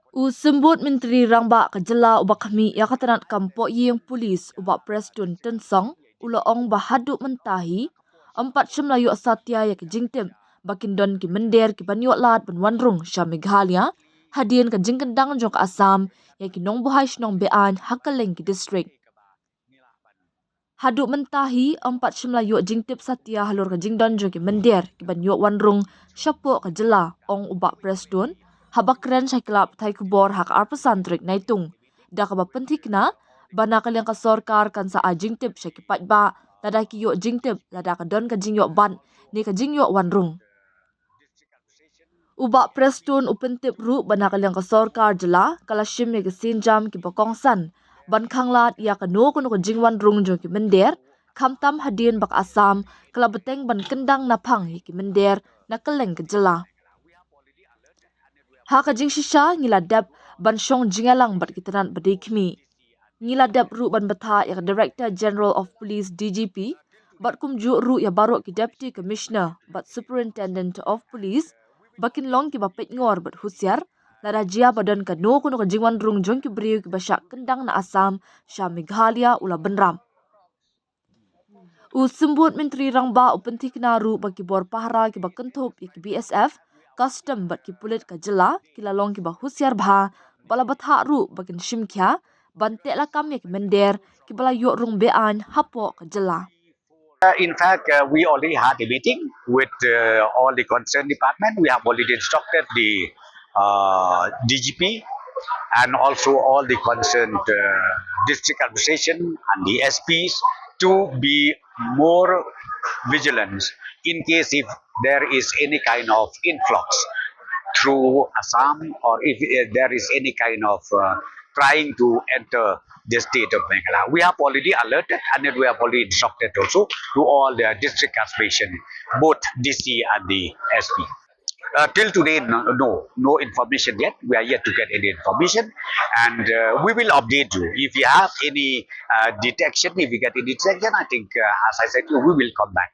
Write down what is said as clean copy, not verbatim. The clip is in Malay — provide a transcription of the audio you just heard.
Usembut Menteri Rangba kejela ubak kami ya katanat kampo yang polis ubak Preston Tensong ula ong bahaduk mentahi 4 Melayu Satya ya kejingtim bakin don ki mender ki banyo lat benwanrung sya Meghalaya hadien ke jingkendang jong ke Assam ya ki nong buhai nong bean hakaleng ki distrik. Haduk mentahi 4 Melayu jingtip Satya halur ke jingdon jong ki mender ki banyo wanrung syapo kejela ong ubak Preston habak keren syaiklap thai kubor hak arpasan trik naitung. Dah kaba pentikna, bana kaliang ka sorkar kan sa ajing tip syakipat ba, lada ki yok jing tip, lada ka don ka jing yok ban, ni ka jing yok wanrung. Ubak Preston Pyntip ru bana kaliang ka sorkar jela, kala shim ya kesin jam ki bakongsan, ban kanglat ya ka no kuno ka jing wanrung jong ki mender, kamtam hadien bak Assam, kala beteng ban kendang napang ki mender, na keleng ke jela. Hak jing shisha ngiladap ban shong jingalang bat kitanan badikmi. Ngiladap ru ban betha ya Director General of Police DGP bat kumju ru ya barok ki Deputy Commissioner bat Superintendent of Police bakin long ki bapet ngor bat husiar lada jia badan ka no kuno ka jingwan rung jong ki beriu ki basyak kendang na Assam sya Meghalaya ula benram. Usembut Menteri Rangba upentik naru bagi bor pahara ki bakentup ki BSF custom bat ki pulit ka jela ki lalong ki bahusiar bha bala batha ru bakin shimkya bantek lakam ya ki mender ki bala yok rung bean hapo ka jela. In fact, we already had a meeting with all the concerned department. We have already instructed the DGP and also all the concerned district administration and the SPs to be more vigilant in case if there is any kind of influx through Assam or if there is any kind of trying to enter the state of Meghalaya. We have already alerted and we have already instructed also to all the district administration, both DC and the SP. Till today, no information yet. We are yet to get any information, and we will update you if you have any detection. If we get any detection, I think, as I said, we will come back.